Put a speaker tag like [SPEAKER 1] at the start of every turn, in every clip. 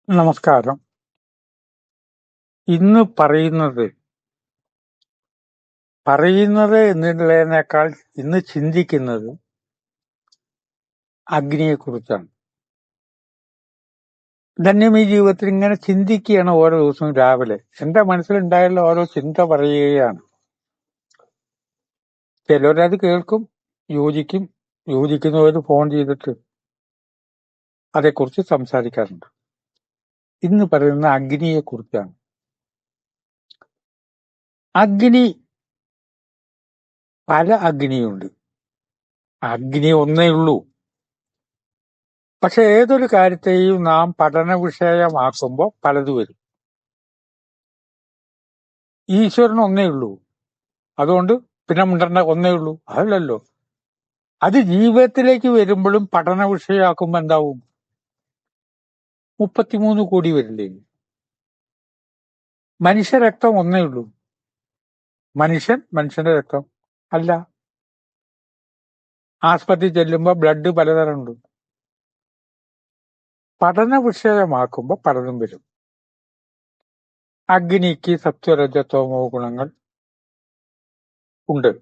[SPEAKER 1] നമസ്കാരം. ഇന്ന് പറയുന്നത് എന്നുള്ളതിനേക്കാൾ ഇന്ന് ചിന്തിക്കുന്നത് അഗ്നിയെക്കുറിച്ചാണ്. ധന്യം ഈ ജീവിതത്തിൽ ഇങ്ങനെ ചിന്തിക്കുകയാണ് ഓരോ ദിവസവും രാവിലെ. എന്റെ മനസ്സിലുണ്ടായുള്ള ഓരോ ചിന്ത പറയുകയാണ്. ചിലരത് കേൾക്കും, യോജിക്കും. യോജിക്കുന്നവർ ഫോൺ ചെയ്തിട്ട് അതേക്കുറിച്ച് സംസാരിക്കാറുണ്ട്. ഇന്ന് പറയുന്ന അഗ്നിയെക്കുറിച്ചാണ്. അഗ്നി, പല അഗ്നിയുണ്ട്. അഗ്നി ഒന്നേ ഉള്ളൂ. പക്ഷെ ഏതൊരു കാര്യത്തെയും നാം പഠന വിഷയമാക്കുമ്പോൾ പലത് വരും. ഈശ്വരൻ ഒന്നേ ഉള്ളൂ, അതുകൊണ്ട് പിന്നെ മിണ്ടണ്ട, ഒന്നേ ഉള്ളൂ, അതല്ലല്ലോ. അത് ജീവിതത്തിലേക്ക് വരുമ്പോഴും പഠന വിഷയമാക്കുമ്പോ എന്താവും? 33 കോടി വരില്ലേ? മനുഷ്യരക്തം ഒന്നേ ഉള്ളൂ. മനുഷ്യന്റെ രക്തം അല്ല. ആസ്പത്രി ചെല്ലുമ്പോ ബ്ലഡ് പലതരമുണ്ട്. പഠന വിഷയമാക്കുമ്പോ പലതും വരും. അഗ്നിക്ക് സത്വരജതമോ ഗുണങ്ങൾ ഉണ്ട്.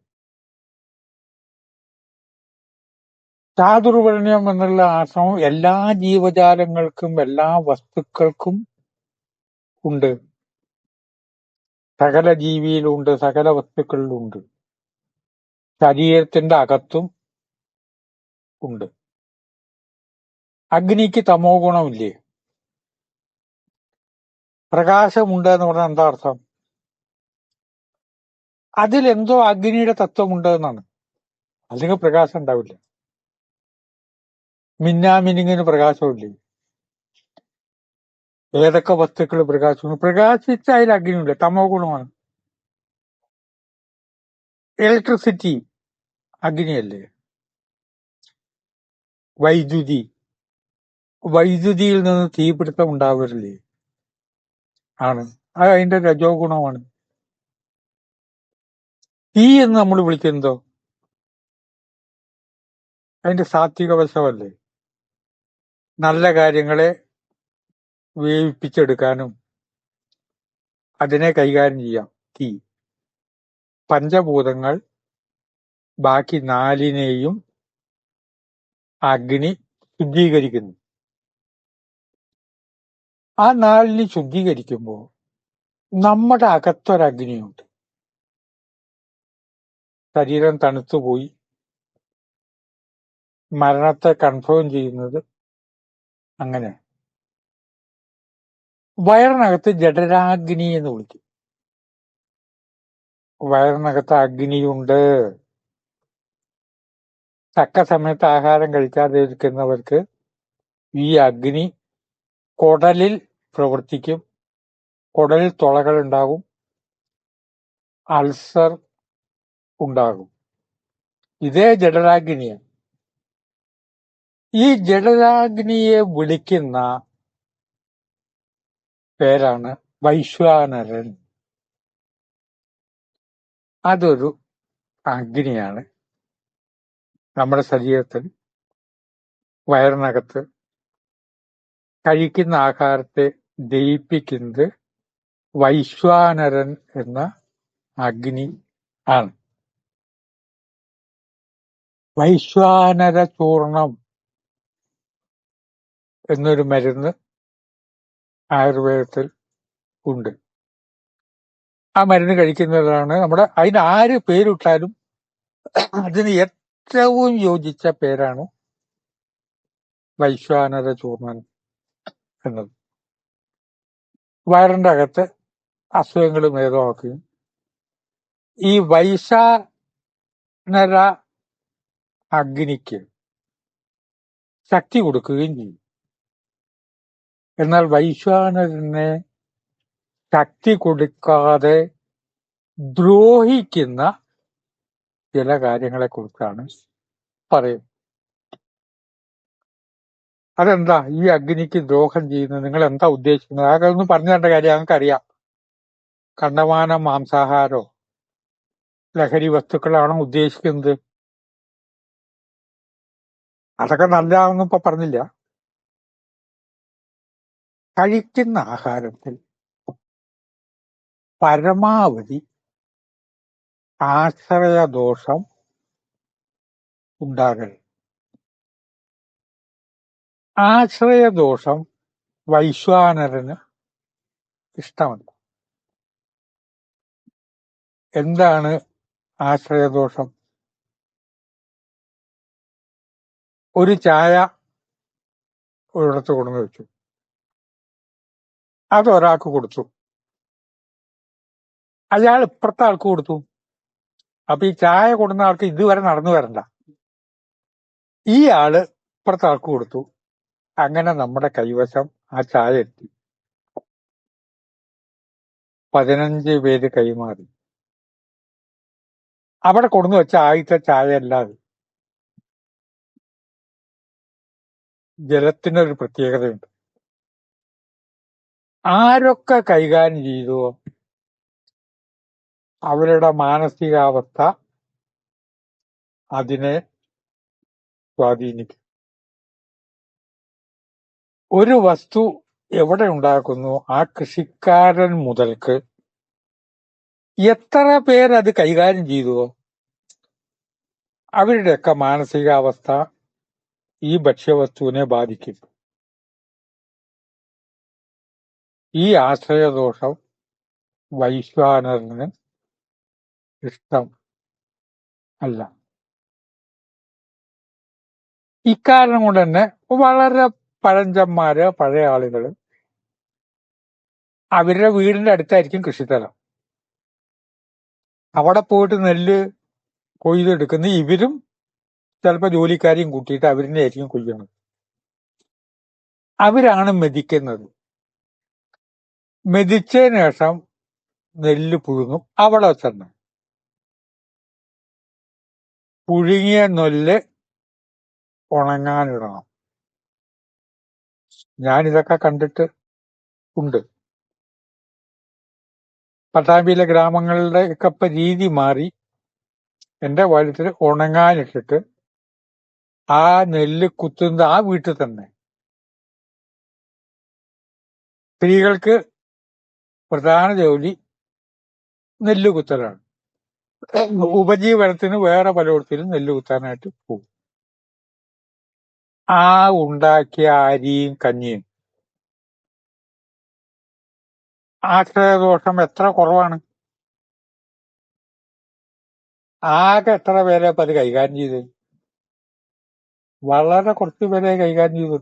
[SPEAKER 1] ചാതുർവർണ്ണ്യം എന്നുള്ള ആശ്രമം എല്ലാ ജീവജാലങ്ങൾക്കും എല്ലാ വസ്തുക്കൾക്കും ഉണ്ട്. സകല ജീവിയിലുണ്ട്, സകല വസ്തുക്കളിലുണ്ട്. ശരീരത്തിന്റെ അകത്തും ഉണ്ട്. അഗ്നിക്ക് തമോ ഗുണമില്ലേ? പ്രകാശമുണ്ട് എന്ന് പറഞ്ഞാൽ എന്താ അർത്ഥം? അതിലെന്തോ അഗ്നിയുടെ തത്വമുണ്ട് എന്നാണ്. അല്ലെങ്കിൽ പ്രകാശം ഉണ്ടാവില്ല. മിന്നാമിനിങ്ങിന് പ്രകാശമില്ലേ? ഏതൊക്കെ വസ്തുക്കൾ പ്രകാശിച്ച അതിൽ അഗ്നിയില്ല, തമോ ഗുണമാണ്. ഇലക്ട്രിസിറ്റി അഗ്നിയല്ലേ? വൈദ്യുതിയിൽ നിന്ന് തീപിടുത്തം ഉണ്ടാവരില്ലേ? ആണ്. അത് അതിന്റെ രജോ ഗുണമാണ്. തീ എന്ന് നമ്മൾ വിളിക്കുന്നതോ അതിന്റെ സാത്വിക വശമല്ലേ? നല്ല കാര്യങ്ങളെ വേവിപ്പിച്ചെടുക്കാനും അതിനെ കൈകാര്യം ചെയ്യാം തീ. പഞ്ചഭൂതങ്ങൾ ബാക്കി 4നെയും അഗ്നി ശുദ്ധീകരിക്കുന്നു. ആ 4നെ ശുദ്ധീകരിക്കുമ്പോൾ നമ്മുടെ അകത്തൊരഗ്നിയുണ്ട്. ശരീരം തണുത്തുപോയി മരണത്തെ കൺഫേം ചെയ്യുന്നത് അങ്ങനെ. വയറിനകത്ത് ജഠരാഗ്നി എന്ന് വിളിക്കും. വയറിനകത്ത് അഗ്നിയുണ്ട്. തക്ക സമയത്ത് ആഹാരം കഴിക്കാതെ ഇരിക്കുന്നവർക്ക് ഈ അഗ്നി കുടലിൽ പ്രവർത്തിക്കും. കുടലിൽ തുളകൾ ഉണ്ടാകും, അൾസർ ഉണ്ടാകും. ഇതേ ജഠരാഗ്നിയാണ്. ഈ ജഠരാഗ്നിയെ വിളിക്കുന്ന പേരാണ് വൈശ്വാനരൻ. അതൊരു അഗ്നിയാണ്. നമ്മുടെ ശരീരത്തിൽ വയറിനകത്ത് കഴിക്കുന്ന ആഹാരത്തെ ദഹിപ്പിക്കുന്നത് വൈശ്വാനരൻ എന്ന അഗ്നി ആണ്. വൈശ്വാനര ചൂർണം എന്നൊരു മരുന്ന് ആയുർവേദത്തിൽ ഉണ്ട്. ആ മരുന്ന് കഴിക്കുന്നതാണ് അതിന് ആര് പേരിട്ടാലും അതിന് ഏറ്റവും യോജിച്ച പേരാണ് വൈശ്വാനര ചൂർണൻ എന്നത്. വയറിന്റെ അകത്ത് അസുഖങ്ങൾ ഭേദമാക്കുകയും ഈ വൈശ്വാനര അഗ്നിക്ക് ശക്തി കൊടുക്കുകയും ചെയ്യും. എന്നാൽ വൈശ്വാനരനെ ശക്തി കൊടുക്കാതെ ദ്രോഹിക്കുന്ന ചില കാര്യങ്ങളെ കുറിച്ചാണ് പറയുന്നത്. അതെന്താ ഈ അഗ്നിക്ക് ദ്രോഹം ചെയ്യുന്നത്? നിങ്ങൾ എന്താ ഉദ്ദേശിക്കുന്നത്? ആകെ ഒന്ന് പറഞ്ഞു തരേണ്ട കാര്യം ഞങ്ങൾക്കറിയാം. കണ്ടമാനം മാംസാഹാരോ ലഹരി വസ്തുക്കളാണോ ഉദ്ദേശിക്കുന്നത്? അതൊക്കെ നല്ലതാണെന്നും ഇപ്പൊ പറഞ്ഞില്ല. കഴിക്കുന്ന ആഹാരത്തിൽ പരമാവധി ആശ്രയദോഷം ഉണ്ടാകരുത്. ആശ്രയദോഷം വൈശ്വാനരന് ഇഷ്ടമല്ല. എന്താണ് ആശ്രയദോഷം? ഒരു ചായ ഒരിടത്ത് കൊണ്ടു വെച്ചു, അതൊരാൾക്ക് കൊടുത്തു, അയാൾ ഇപ്പുറത്തെ ആൾക്ക് കൊടുത്തു. അപ്പൊ ഈ ചായ കൊടുന്ന ആൾക്ക് ഇതുവരെ നടന്നു വരണ്ട, ഈ ആള് ഇപ്പുറത്തെ ആൾക്ക് കൊടുത്തു. അങ്ങനെ നമ്മുടെ കൈവശം ആ ചായ എത്തി. 15 പേര് കൈമാറി. അവിടെ കൊണ്ടു വെച്ച ആദ്യത്തെ ചായ അല്ലാതെ ജലത്തിനൊരു പ്രത്യേകതയുണ്ട്. ആരൊക്കെ കൈകാര്യം ചെയ്തുവോ അവരുടെ മാനസികാവസ്ഥ അതിനെ സ്വാധീനിക്കും. ഒരു വസ്തു എവിടെ ഉണ്ടാക്കുന്നു, ആ കൃഷിക്കാരൻ മുതൽക്ക് എത്ര പേരത് കൈകാര്യം ചെയ്തുവോ അവരുടെയൊക്കെ മാനസികാവസ്ഥ ഈ ഭക്ഷ്യവസ്തുവിനെ ബാധിക്കും. ഈ ആശ്രയദോഷം വൈശ്വാനരന് ഇഷ്ടം അല്ല. ഇക്കാരണം കൊണ്ട് തന്നെ വളരെ പഴഞ്ചന്മാര്, പഴയ ആളുകള് അവരുടെ വീടിന്റെ അടുത്തായിരിക്കും കൃഷിസ്ഥലം. അവിടെ പോയിട്ട് നെല്ല് കൊയ്തെടുക്കുന്ന ഇവരും ചിലപ്പോ ജോലിക്കാരെയും കൂട്ടിയിട്ട് അവരിനെ ആയിരിക്കും കൊയ്യുന്നത്. അവരാണ് മെതിക്കുന്നത്. മെതിച്ചതിന് ശേഷം നെല്ല് പുഴുങ്ങും. അവിടെ തന്നെ പുഴുങ്ങിയ നെല്ല് ഉണങ്ങാനിടണം. ഞാനിതൊക്കെ കണ്ടിട്ട് ഉണ്ട്. പട്ടാമ്പിയിലെ ഗ്രാമങ്ങളുടെ ഒക്കെ ഇപ്പൊ രീതി മാറി. എന്റെ വയലത്തിൽ ഉണങ്ങാനിട്ടിട്ട് ആ നെല്ല് കുത്തുന്നത് ആ വീട്ടിൽ തന്നെ. സ്ത്രീകൾക്ക് പ്രധാന ജോലി നെല്ല് കുത്തലാണ്. ഉപജീവനത്തിന് വേറെ പലയിടത്തിലും നെല്ല് കുത്താനായിട്ട് പോകും. ആ ഉണ്ടാക്കിയ അരിയും കഞ്ഞിയും ആശ്രയദോഷം എത്ര കുറവാണ്. ആകെ എത്ര പേരെ അത് കൈകാര്യം ചെയ്ത്? വളരെ കുറച്ച് പേരെ കൈകാര്യം ചെയ്തു.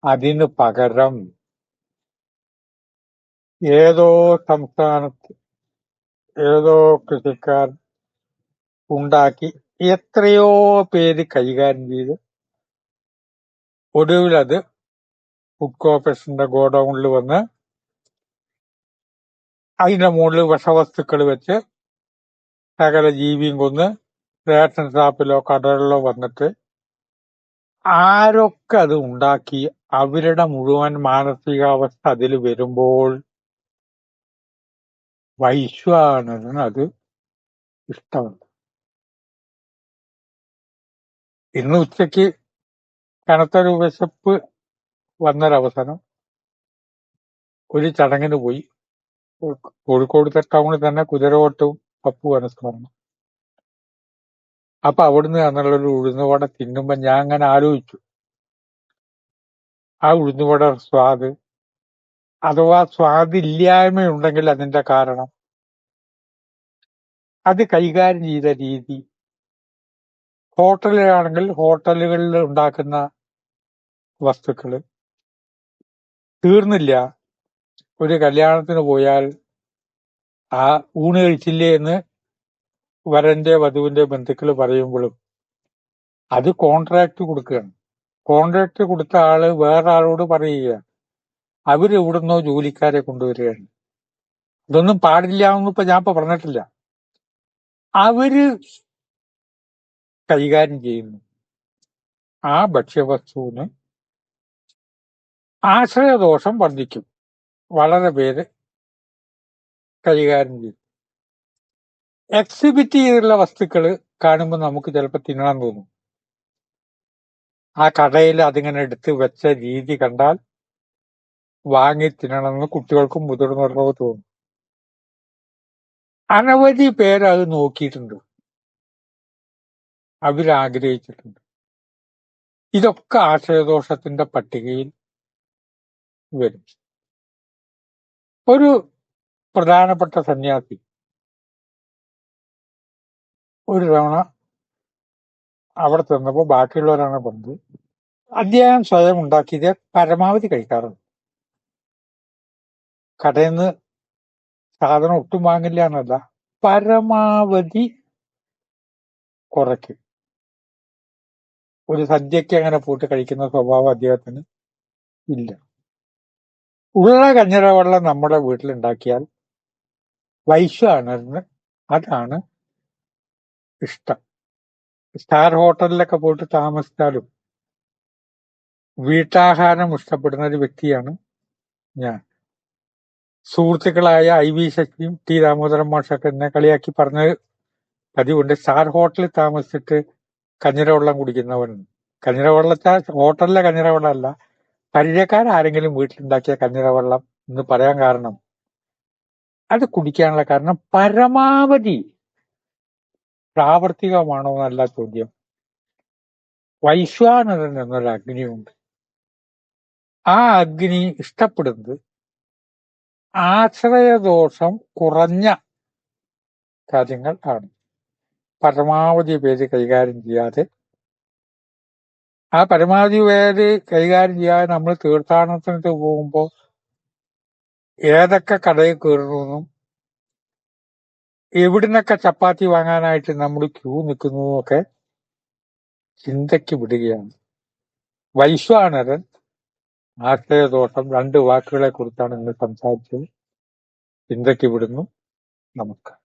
[SPEAKER 1] അതിന് പകരം ഏതോ സംസ്ഥാനത്ത് ഏതോ കൃഷിക്കാർ ഉണ്ടാക്കി എത്രയോ പേര് കൈകാര്യം ചെയ്ത് ഒടുവിൽ അത് ഫുഡ് കോർപ്പറേഷന്റെ ഗോഡൌണിൽ വന്ന് അതിന്റെ മുകളിൽ വിഷവസ്തുക്കൾ വെച്ച് സകല ജീവിയും കൊന്ന് റേഷൻ ഷാപ്പിലോ കടകളിലോ വന്നിട്ട് ആരൊക്കെ അത് ഉണ്ടാക്കി അവരുടെ മുഴുവൻ മാനസികാവസ്ഥ അതിൽ വരുമ്പോൾ വൈശ്വാനരന് അത് ഇഷ്ടമല്ല. ഇന്ന് ഉച്ചയ്ക്ക് കനത്തൊരു വിശപ്പ് വന്നൊരവസരം ഒരു ചടങ്ങിന് പോയി. കോഴിക്കോട് ടൗണിൽ തന്നെ കുതിരവട്ടവും പപ്പു അനുസ്മരണം. അപ്പൊ അവിടുന്ന് തന്നുള്ളൊരു ഉഴുന്നുവട തിന്നുമ്പോ ഞാൻ അങ്ങനെ ആലോചിച്ചു, ആ ഉഴുന്നുവട സ്വാദ് അഥവാ സ്വാദില്ലായ്മയുണ്ടെങ്കിൽ അതിന്റെ കാരണം അത് കൈകാര്യം ചെയ്ത രീതി. ഹോട്ടലിലാണെങ്കിൽ ഹോട്ടലുകളിൽ ഉണ്ടാക്കുന്ന വസ്തുക്കള് തീർന്നില്ല. ഒരു കല്യാണത്തിന് പോയാൽ ആ ഊണ് കഴിച്ചില്ലേ എന്ന് വരന്റെ വധുവിന്റെ ബന്ധുക്കൾ പറയുമ്പോഴും അത് കോൺട്രാക്ട് കൊടുക്കുകയാണ്. കോൺട്രാക്ട് കൊടുത്ത ആള് വേറെ ആളോട് പറയുകയാണ്, അവരെവിടുന്നോ ജോലിക്കാരെ കൊണ്ടുവരികയാണ്. ഇതൊന്നും പാടില്ല എന്നിപ്പോ ഞാൻ പറഞ്ഞിട്ടില്ല. അവര് കൈകാര്യം ചെയ്യുന്നു. ആ ഭക്ഷ്യവസ്തുവിന് ആശ്രയദോഷം വർദ്ധിക്കും. വളരെ പേര് കൈകാര്യം ചെയ്യും. എക്സിബിറ്റ് ചെയ്തുള്ള വസ്തുക്കൾ കാണുമ്പോൾ നമുക്ക് ചിലപ്പോൾ തിന്നണം തോന്നും. ആ കടയിൽ അതിങ്ങനെ എടുത്ത് വെച്ച രീതി കണ്ടാൽ വാങ്ങി തിന്നണമെന്ന് കുട്ടികൾക്കും മുതിർന്നവർക്കും തോന്നും. അനവധി പേര് അത് നോക്കിയിട്ടുണ്ട്, അവരാഗ്രഹിച്ചിട്ടുണ്ട്. ഇതൊക്കെ ആശയദോഷത്തിന്റെ പട്ടികയിൽ വരും. ഒരു പ്രധാനപ്പെട്ട സന്യാസി ഒരു തവണ അവിടെ ചെന്നപ്പോ ബാക്കിയുള്ളവരാണ് പറഞ്ഞത്, അദ്ദേഹം സ്വയം ഉണ്ടാക്കിയത് പരമാവധി കഴിക്കാറുണ്ട്. കടയിൽ നിന്ന് സാധനം ഒട്ടും വാങ്ങില്ല എന്നല്ല, പരമാവധി കുറയ്ക്കും. ഒരു സദ്യക്ക് അങ്ങനെ പോയിട്ട് കഴിക്കുന്ന സ്വഭാവം അദ്ദേഹത്തിന് ഇല്ല. ഉള്ള കഞ്ഞിരവെള്ളം നമ്മുടെ വീട്ടിലുണ്ടാക്കിയാൽ വൈശ്വാനറിന് അതാണ് ഇഷ്ടം. സ്റ്റാർ ഹോട്ടലിലൊക്കെ പോയിട്ട് താമസിച്ചാലും വീട്ടാഹാരം ഇഷ്ടപ്പെടുന്ന ഒരു വ്യക്തിയാണ് ഞാൻ. സുഹൃത്തുക്കളായ ഐ വി ശശിയും ടി ദാമോദരൻ മാഷൊക്കെ എന്നെ കളിയാക്കി പറഞ്ഞത് പതിവുണ്ട്. സ്റ്റാർ ഹോട്ടലിൽ താമസിച്ചിട്ട് കഞ്ഞിരവെള്ളം കുടിക്കുന്നവരുണ്ട്. കഞ്ഞിരവെള്ളത്താൽ ഹോട്ടലിലെ കഞ്ഞിരവെള്ളമല്ല, പരിചയക്കാരാരെങ്കിലും വീട്ടിലുണ്ടാക്കിയ കഞ്ഞിരവെള്ളം എന്ന് പറയാൻ കാരണം, അത് കുടിക്കാനുള്ള കാരണം പരമാവധി പ്രാവർത്തികമാണോ എന്നല്ല ചോദ്യം. വൈശ്വാനരൻ എന്നൊരു അഗ്നിയുണ്ട്. ആ അഗ്നി ഇഷ്ടപ്പെടുന്നത് ആശ്രയദോഷം കുറഞ്ഞ കാര്യങ്ങൾ ആണ്. പരമാവധി പേര് കൈകാര്യം ചെയ്യാതെ, ആ പരമാവധി പേര് കൈകാര്യം ചെയ്യാതെ നമ്മൾ തീർത്ഥാടനത്തിന് പോകുമ്പോൾ ഏതൊക്കെ കടയിൽ കയറുന്നതെന്നും എവിടുന്നൊക്കെ ചപ്പാത്തി വാങ്ങാനായിട്ട് നമ്മൾ ക്യൂ നിൽക്കുന്നതും ഒക്കെ ചിന്തയ്ക്ക് വിടുകയാണ്. വൈശ്വാനരൻ, ആശ്രയദോഷം, 2 വാക്കുകളെ കുറിച്ചാണ് ഇന്ന് സംസാരിച്ചത്. ചിന്തയ്ക്ക് വിടുന്നു. നമസ്കാരം.